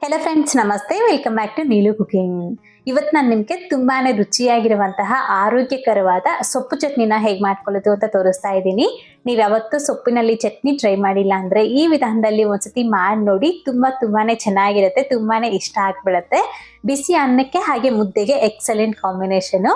Hello friends, ನಮಸ್ತೆ. Welcome back to Neelu cooking. ಇವತ್ತು ನಾನು ನಿಮಗೆ ತುಂಬಾನೇ ರುಚಿಯಾಗಿರುವಂತಹ ಆರೋಗ್ಯಕರವಾದ ಸೊಪ್ಪು ಚಟ್ನಿನ ಹೇಗೆ ಮಾಡ್ಕೊಳ್ಳೋದು ಅಂತ ತೋರಿಸ್ತಾ ಇದ್ದೀನಿ. ನೀವು ಯಾವತ್ತೂ ಸೊಪ್ಪಿನಲ್ಲಿ ಚಟ್ನಿ ಟ್ರೈ ಮಾಡಿಲ್ಲ ಅಂದರೆ ಈ ವಿಧಾನದಲ್ಲಿ ಒಂದ್ಸತಿ ಮಾಡಿ ನೋಡಿ. ತುಂಬಾನೇ ಚೆನ್ನಾಗಿರುತ್ತೆ, ತುಂಬಾನೇ ಇಷ್ಟ ಆಗ್ಬಿಡುತ್ತೆ. ಬಿಸಿ ಅನ್ನಕ್ಕೆ ಹಾಗೆ ಮುದ್ದೆಗೆ ಎಕ್ಸಲೆಂಟ್ ಕಾಂಬಿನೇಷನು.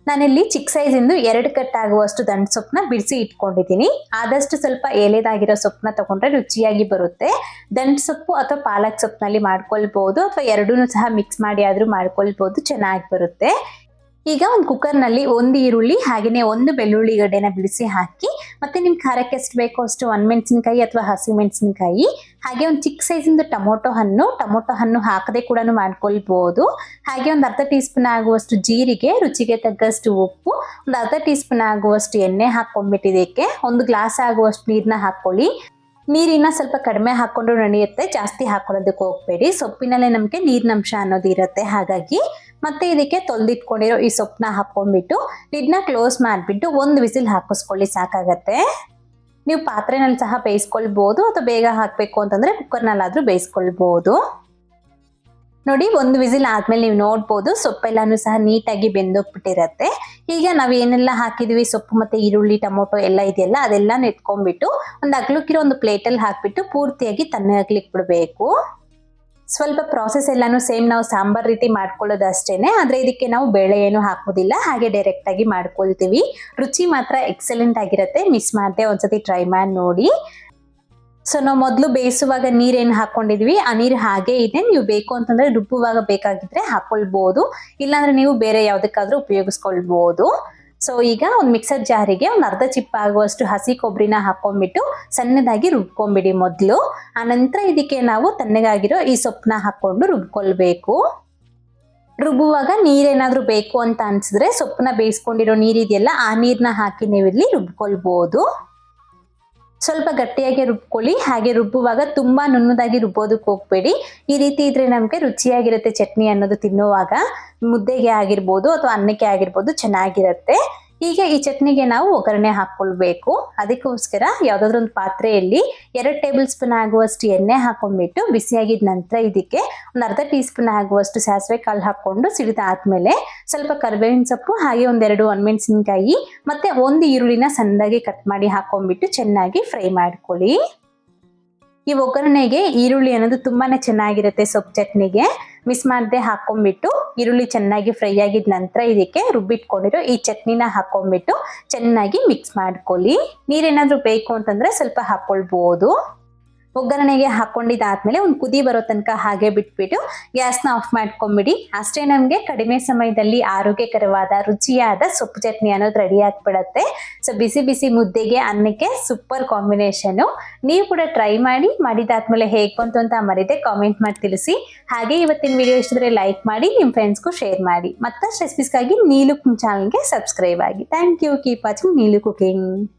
ನಾನಿಲ್ಲಿ ಚಿಕ್ಕ ಸೈಜಿಂದು 2 ಕಟ್ ಆಗುವಷ್ಟು ದಂಟ್ ಸೊಪ್ಪನ್ನ ಬಿಡಿಸಿ ಇಟ್ಕೊಂಡಿದ್ದೀನಿ. ಆದಷ್ಟು ಸ್ವಲ್ಪ ಎಲೆದಾಗಿರೋ ಸೊಪ್ಪನ್ನ ತಗೊಂಡ್ರೆ ರುಚಿಯಾಗಿ ಬರುತ್ತೆ. ದಂಟ್ ಸೊಪ್ಪು ಅಥವಾ ಪಾಲಕ್ ಸೊಪ್ಪಿನಲ್ಲಿ ಮಾಡ್ಕೊಳ್ಬಹುದು, ಅಥವಾ ಎರಡೂ ಸಹ ಮಿಕ್ಸ್ ಮಾಡಿ ಆದ್ರೂ ಮಾಡ್ಕೊಳ್ಬಹುದು, ಚೆನ್ನಾಗಿ ಬರುತ್ತೆ. ಈಗ ಒಂದು ಕುಕ್ಕರ್ನಲ್ಲಿ 1 ಈರುಳ್ಳಿ ಹಾಗೆಯೇ 1 ಬೆಳ್ಳುಳ್ಳಿ ಗಡ್ಡೆನ ಬಿಡಿಸಿ ಹಾಕಿ, ಮತ್ತೆ ನಿಮ್ಮ ಖಾರಕ್ಕೆ ಎಷ್ಟು ಬೇಕೋ ಅಷ್ಟು ಒಣಮೆಣಸಿನಕಾಯಿ ಅಥವಾ ಹಸಿ ಮೆಣಸಿನಕಾಯಿ, ಹಾಗೆ ಒಂದು ಚಿಕ್ಕ ಸೈಜಿಂದು ಟೊಮೊಟೊ ಹಣ್ಣು ಹಾಕದೆ ಕೂಡ ಮಾಡ್ಕೊಳ್ಬಹುದು. ಹಾಗೆ ಒಂದು ಅರ್ಧ ಟೀ ಸ್ಪೂನ್ ಆಗುವಷ್ಟು ಜೀರಿಗೆ, ರುಚಿಗೆ ತಕ್ಕಷ್ಟು ಉಪ್ಪು, ಒಂದು ಅರ್ಧ ಟೀ ಸ್ಪೂನ್ ಆಗುವಷ್ಟು ಎಣ್ಣೆ ಹಾಕೊಂಡ್ಬಿಟ್ಟಿದ್ದಕ್ಕೆ 1 ಗ್ಲಾಸ್ ಆಗುವಷ್ಟು ನೀರನ್ನ ಹಾಕೊಳ್ಳಿ. ನೀರಿನ ಸ್ವಲ್ಪ ಕಡಿಮೆ ಹಾಕೊಂಡ್ರು ನಡೆಯುತ್ತೆ, ಜಾಸ್ತಿ ಹಾಕೊಳ್ಳೋದಕ್ಕೆ ಹೋಗ್ಬೇಡಿ. ಸೊಪ್ಪಿನಲ್ಲೇ ನಮಗೆ ನೀರಿನಂಶ ಅನ್ನೋದು ಇರುತ್ತೆ. ಹಾಗಾಗಿ ಮತ್ತೆ ಇದಕ್ಕೆ ತೊಳೆದಿಟ್ಕೊಂಡಿರೋ ಈ ಸೊಪ್ಪನ್ನ ಹಾಕೊಂಡ್ಬಿಟ್ಟು ಲಿಡ್ನ ಕ್ಲೋಸ್ ಮಾಡಿಬಿಟ್ಟು 1 ವಿಸಿಲ್ ಹಾಕಿಸ್ಕೊಳ್ಳಿ, ಸಾಕಾಗತ್ತೆ. ನೀವು ಪಾತ್ರೆನಲ್ಲಿ ಸಹ ಬೇಯಿಸ್ಕೊಳ್ಬಹುದು, ಅಥವಾ ಬೇಗ ಹಾಕಬೇಕು ಅಂತಂದ್ರೆ ಕುಕ್ಕರ್ನಲ್ಲಾದ್ರೂ ಬೇಯಿಸ್ಕೊಳ್ಬಹುದು. ನೋಡಿ, 1 ವಿಸಿಲ್ ಆದ್ಮೇಲೆ ನೀವು ನೋಡ್ಬೋದು ಸೊಪ್ಪೆಲ್ಲಾನು ಸಹ ನೀಟಾಗಿ ಬೆಂದೋಗ್ಬಿಟ್ಟಿರತ್ತೆ. ಈಗ ನಾವು ಏನೆಲ್ಲ ಹಾಕಿದ್ವಿ, ಸೊಪ್ಪು ಮತ್ತೆ ಈರುಳ್ಳಿ ಟೊಮೊಟೊ ಎಲ್ಲ ಇದೆಯಲ್ಲ, ಅದೆಲ್ಲ ಎತ್ಕೊಂಡ್ಬಿಟ್ಟು ಒಂದು ಅಗಲಕ್ಕಿರೋ ಒಂದು ಪ್ಲೇಟಲ್ಲಿ ಹಾಕ್ಬಿಟ್ಟು ಪೂರ್ತಿಯಾಗಿ ತಣ್ಣಗಾಗ್ಲಿಕ್ಕೆ ಬಿಡಬೇಕು. ಸ್ವಲ್ಪ ಪ್ರಾಸೆಸ್ ಎಲ್ಲಾನು ಸೇಮ್ ನಾವು ಸಾಂಬಾರ್ ರೀತಿ ಮಾಡ್ಕೊಳ್ಳೋದು ಅಷ್ಟೇನೆ, ಆದ್ರೆ ಇದಕ್ಕೆ ನಾವು ಬೇಳೆ ಏನು ಹಾಕೋದಿಲ್ಲ, ಹಾಗೆ ಡೈರೆಕ್ಟ್ ಆಗಿ ಮಾಡ್ಕೊಳ್ತೀವಿ. ರುಚಿ ಮಾತ್ರ ಎಕ್ಸಲೆಂಟ್ ಆಗಿರುತ್ತೆ, ಮಿಸ್ ಮಾಡದೆ ಒಂದ್ಸತಿ ಟ್ರೈ ಮಾಡಿ ನೋಡಿ. ಸೊ ನಾವು ಮೊದಲು ಬೇಯಿಸುವಾಗ ನೀರೇನು ಹಾಕೊಂಡಿದ್ವಿ, ಆ ನೀರು ಹಾಗೆ ಇದೆ. ನೀವು ಬೇಕು ಅಂತಂದ್ರೆ ರುಬ್ಬುವಾಗ ಬೇಕಾಗಿದ್ರೆ ಹಾಕೊಳ್ಬಹುದು, ಇಲ್ಲಾಂದ್ರೆ ನೀವು ಬೇರೆ ಯಾವುದಕ್ಕಾದ್ರೂ ಉಪಯೋಗಿಸ್ಕೊಳ್ಬಹುದು. ಸೊ ಈಗ ಒಂದು ಮಿಕ್ಸರ್ ಜಾರಿಗೆ ಒಂದು ಅರ್ಧ ಚಿಪ್ಪ ಆಗುವಷ್ಟು ಹಸಿ ಕೊಬ್ಬರಿನ ಹಾಕೊಂಡ್ಬಿಟ್ಟು ಸಣ್ಣದಾಗಿ ರುಬ್ಕೊಂಡ್ಬಿಡಿ ಮೊದಲು. ಆನಂತರ ಇದಕ್ಕೆ ನಾವು ತಣ್ಣಗಾಗಿರೋ ಈ ಸೊಪ್ಪನ್ನ ಹಾಕೊಂಡು ರುಬ್ಕೊಳ್ಬೇಕು. ರುಬ್ಬುವಾಗ ನೀರೇನಾದ್ರೂ ಬೇಕು ಅಂತ ಅನ್ಸಿದ್ರೆ ಸೊಪ್ಪನ್ನ ಬೇಯಿಸ್ಕೊಂಡಿರೋ ನೀರಿದೆಯಲ್ಲ, ಆ ನೀರನ್ನ ಹಾಕಿ ನೀವು ಇಲ್ಲಿ ರುಬ್ಕೊಳ್ಬಹುದು. ಸ್ವಲ್ಪ ಗಟ್ಟಿಯಾಗಿ ರುಬ್ಕೊಳ್ಳಿ. ಹಾಗೆ ರುಬ್ಬುವಾಗ ತುಂಬಾ ನುಣ್ಣದಾಗಿ ರುಬ್ಬೋದಕ್ಕೆ ಹೋಗ್ಬೇಡಿ. ಈ ರೀತಿ ಇದ್ರೆ ನಮಗೆ ರುಚಿಯಾಗಿರುತ್ತೆ ಚಟ್ನಿ ಅನ್ನೋದು, ತಿನ್ನುವಾಗ ಮುದ್ದೆಗೆ ಆಗಿರ್ಬೋದು ಅಥವಾ ಅನ್ನಕ್ಕೆ ಆಗಿರ್ಬೋದು ಚೆನ್ನಾಗಿರುತ್ತೆ. ಈಗ ಈ ಚಟ್ನಿಗೆ ನಾವು ಒಗ್ಗರಣೆ ಹಾಕೊಳ್ಬೇಕು. ಅದಕ್ಕೋಸ್ಕರ ಯಾವ್ದಾದ್ರು ಒಂದು ಪಾತ್ರೆಯಲ್ಲಿ 2 ಟೇಬಲ್ ಸ್ಪೂನ್ ಆಗುವಷ್ಟು ಎಣ್ಣೆ ಹಾಕೊಂಡ್ಬಿಟ್ಟು ಬಿಸಿಯಾಗಿದ ನಂತರ ಇದಕ್ಕೆ ಒಂದು ಅರ್ಧ ಟೀ ಸ್ಪೂನ್ ಆಗುವಷ್ಟು ಸಾಸಿವೆ ಕಾಳು ಹಾಕೊಂಡು ಸಿಡಿದಾದ್ಮೇಲೆ ಸ್ವಲ್ಪ ಕರಿಬೇವಿನ ಸೊಪ್ಪು, ಹಾಗೆ 1-2 ಒಣಮೆಣಸಿನಕಾಯಿ ಮತ್ತೆ 1 ಈರುಳ್ಳಿನ ಸಣ್ಣದಾಗಿ ಕಟ್ ಮಾಡಿ ಹಾಕೊಂಡ್ಬಿಟ್ಟು ಚೆನ್ನಾಗಿ ಫ್ರೈ ಮಾಡ್ಕೊಳ್ಳಿ. ಈ ಒಗ್ಗರಣೆಗೆ ಈರುಳ್ಳಿ ಅನ್ನೋದು ತುಂಬಾನೇ ಚೆನ್ನಾಗಿರುತ್ತೆ ಸೊಪ್ಪು ಚಟ್ನಿಗೆ. ಮಿಸ್ ಮಾಡದೆ ಹಾಕೊಂಡ್ಬಿಟ್ಟು ಈರುಳ್ಳಿ ಚೆನ್ನಾಗಿ ಫ್ರೈ ಆಗಿದ ನಂತರ ಇದಕ್ಕೆ ರುಬ್ಬಿಟ್ಕೊಂಡಿರೋ ಈ ಚಟ್ನಿನ ಹಾಕೊಂಡ್ಬಿಟ್ಟು ಚೆನ್ನಾಗಿ ಮಿಕ್ಸ್ ಮಾಡ್ಕೊಳ್ಳಿ. ನೀರೇನಾದ್ರೂ ಬೇಕು ಅಂತಂದ್ರೆ ಸ್ವಲ್ಪ ಹಾಕೊಳ್ಬಹುದು. ಒಗ್ಗರಣೆಗೆ ಹಾಕೊಂಡಿದ್ದಾದ್ಮೇಲೆ ಒಂದು ಕುದಿ ಬರೋ ತನಕ ಹಾಗೆ ಬಿಟ್ಬಿಟ್ಟು ಗ್ಯಾಸ್ನ ಆಫ್ ಮಾಡ್ಕೊಂಬಿಡಿ. ಅಷ್ಟೇ, ನಮಗೆ ಕಡಿಮೆ ಸಮಯದಲ್ಲಿ ಆರೋಗ್ಯಕರವಾದ ರುಚಿಯಾದ ಸೊಪ್ಪು ಚಟ್ನಿ ಅನ್ನೋದು ರೆಡಿ ಆಗ್ಬಿಡತ್ತೆ. ಸೊ ಬಿಸಿ ಬಿಸಿ ಮುದ್ದೆಗೆ ಅನ್ನಕ್ಕೆ ಸೂಪರ್ ಕಾಂಬಿನೇಷನು. ನೀವು ಕೂಡ ಟ್ರೈ ಮಾಡಿ, ಮಾಡಿದಾದ್ಮೇಲೆ ಹೇಗೆ ಬಂತು ಅಂತ ಮರೀದೆ ಕಾಮೆಂಟ್ ಮಾಡಿ ತಿಳಿಸಿ. ಹಾಗೆ ಇವತ್ತಿನ ವಿಡಿಯೋ ಇಷ್ಟಿದ್ರೆ ಲೈಕ್ ಮಾಡಿ, ನಿಮ್ಮ ಫ್ರೆಂಡ್ಸ್ಗೂ ಶೇರ್ ಮಾಡಿ. ಮತ್ತಷ್ಟು ರೆಸಿಪೀಸ್ಗಾಗಿ ನೀಲು ಕುಕಿಂಗ್ ಚಾನಲ್ಗೆ ಸಬ್ಸ್ಕ್ರೈಬ್ ಆಗಿ. Thank you. Keep watching Neelu cooking.